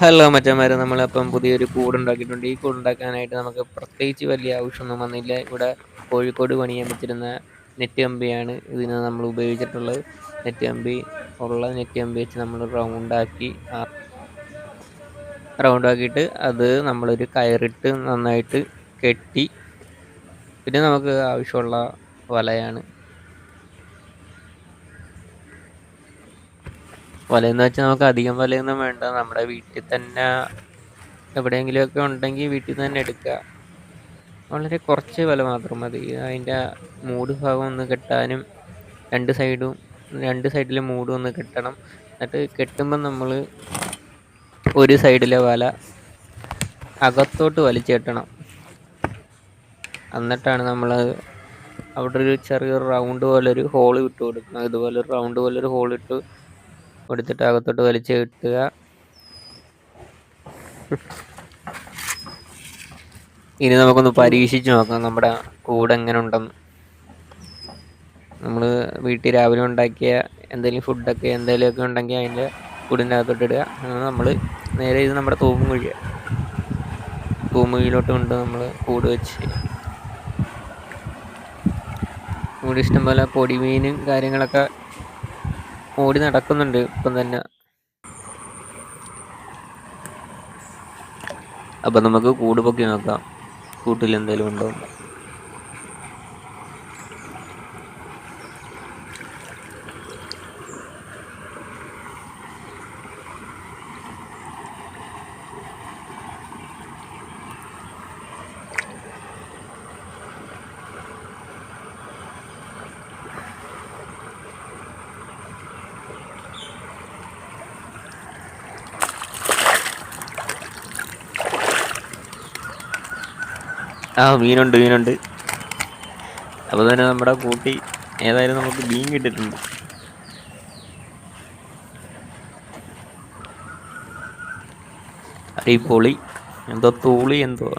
Hello മച്ചന്മാരെ, നമ്മളപ്പം പുതിയൊരു കൂടുണ്ടാക്കിയിട്ടുണ്ട്. ഈ കൂടുണ്ടാക്കാനായിട്ട് നമുക്ക് പ്രത്യേകിച്ച് വലിയ ആവശ്യമൊന്നും വന്നില്ല. ഇവിടെ കോഴിക്കോട് പണിയാൻ വെച്ചിരുന്ന നെറ്റ് കമ്പിയാണ് ഇതിന് നമ്മൾ ഉപയോഗിച്ചിട്ടുള്ളത്. നെറ്റ് കമ്പി നെറ്റ് കമ്പി വെച്ച് നമ്മൾ റൗണ്ടാക്കിയിട്ട് അത് നമ്മളൊരു കയറിട്ട് നന്നായിട്ട് കെട്ടി. പിന്നെ നമുക്ക് ആവശ്യമുള്ള വലയാണ്. വലയെന്ന് വെച്ചാൽ നമുക്ക് അധികം വലയൊന്നും വേണ്ട. നമ്മുടെ വീട്ടിൽ തന്നെ എവിടെയെങ്കിലുമൊക്കെ ഉണ്ടെങ്കിൽ വീട്ടിൽ നിന്ന് തന്നെ എടുക്കുക. വളരെ കുറച്ച് വല മാത്രം മതി. അതിൻ്റെ മൂട് ഭാഗം ഒന്ന് കെട്ടാനും രണ്ട് സൈഡിലെ മൂടും ഒന്ന് കെട്ടണം. എന്നിട്ട് കെട്ടുമ്പം നമ്മൾ ഒരു സൈഡിലെ വല അകത്തോട്ട് വലിച്ചു കെട്ടണം. എന്നിട്ടാണ് നമ്മൾ അവിടെ ഒരു ചെറിയൊരു റൗണ്ട് പോലെ ഒരു ഹോൾ ഇട്ട് കൊടുക്കണം. ഇതുപോലെ ഒരു റൗണ്ട് പോലെ ഒരു ഹോൾ ഇട്ട് കൊടുത്തിട്ട് അകത്തോട്ട് വലിച്ചു കെട്ടുക. ഇനി നമുക്കൊന്ന് പരീക്ഷിച്ച് നോക്കാം നമ്മുടെ കൂട് എങ്ങനെ ഉണ്ടെന്ന്. നമ്മൾ വീട്ടിൽ രാവിലെ ഉണ്ടാക്കിയ എന്തെങ്കിലുമൊക്കെ ഉണ്ടെങ്കിൽ അതിൻ്റെ കൂടിൻ്റെ അകത്തോട്ട് ഇടുക. അങ്ങനെ നമ്മൾ നേരെ ഇത് നമ്മുടെ തൂമുകുഴിയിലോട്ട് കൊണ്ട് നമ്മൾ കൂട് വെച്ച് കൂടി ഇഷ്ടംപോലെ പൊടിമീനും കാര്യങ്ങളൊക്കെ ഓടി നടക്കുന്നുണ്ട് ഇപ്പം തന്നെ. അപ്പം നമുക്ക് കൂട് പൊക്കി നോക്കാം, കൂട്ടിൽ എന്തെങ്കിലും ഉണ്ടോ. മീനുണ്ട്. അപ്പോൾ തന്നെ നമ്മുടെ കൂട്ടി ഏതായാലും നമുക്ക് മീൻ കിട്ടിയിട്ടുണ്ട്. അടിപൊളി. എന്തോ തൂളി എന്തോ.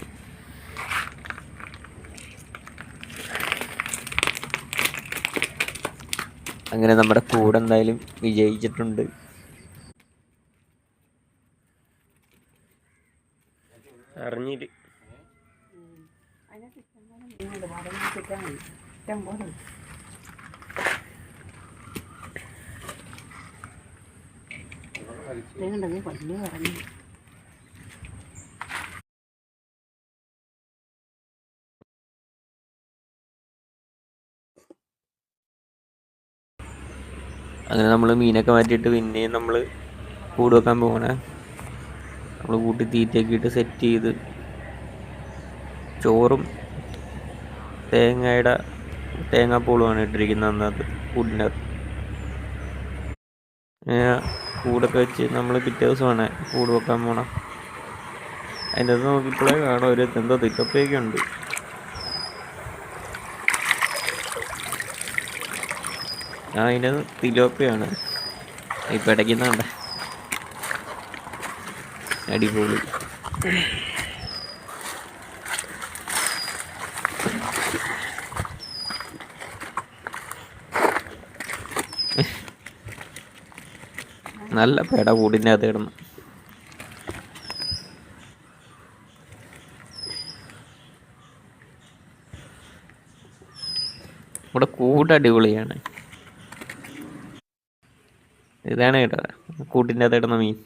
അങ്ങനെ നമ്മുടെ കൂട് എന്തായാലും വിജയിച്ചിട്ടുണ്ട്. അറിഞ്ഞില്ല. അങ്ങനെ നമ്മൾ മീനൊക്കെ മാറ്റിയിട്ട് പിന്നെയും നമ്മൾ കൂട് വെക്കാൻ പോകണേ. നമ്മൾ കൂട്ടി തീറ്റയൊക്കെ ഇട്ട് സെറ്റ് ചെയ്ത് ചോറും തേങ്ങാപ്പൂളുമാണ് ഇട്ടിരിക്കുന്നത് അന്നകത്ത് കൂടിൻ്റെ അകത്ത്. കൂടൊക്കെ വെച്ച് നമ്മൾ പിറ്റേ ദിവസമാണ് കൂട് വെക്കാൻ പോകണം. അതിൻ്റെ അകത്ത് നോക്കിയപ്പോഴേ കാണാം ഒരു എന്തോ തിക്കപ്പയൊക്കെ ഉണ്ട്. അതിൻ്റെ തിലോപ്പയാണ് ഇപ്പം ഇടയ്ക്കുന്നുണ്ട്. അടിപൊളി. നല്ല പേട കൂടിൻ്റെ അകത്ത് കിടന്നു. ഇവിടെ കൂട് അടിപൊളിയാണ്. ഇതാണ് കേട്ടോ കൂട്ടിൻ്റെ അകത്ത് കിടന്ന മീൻ.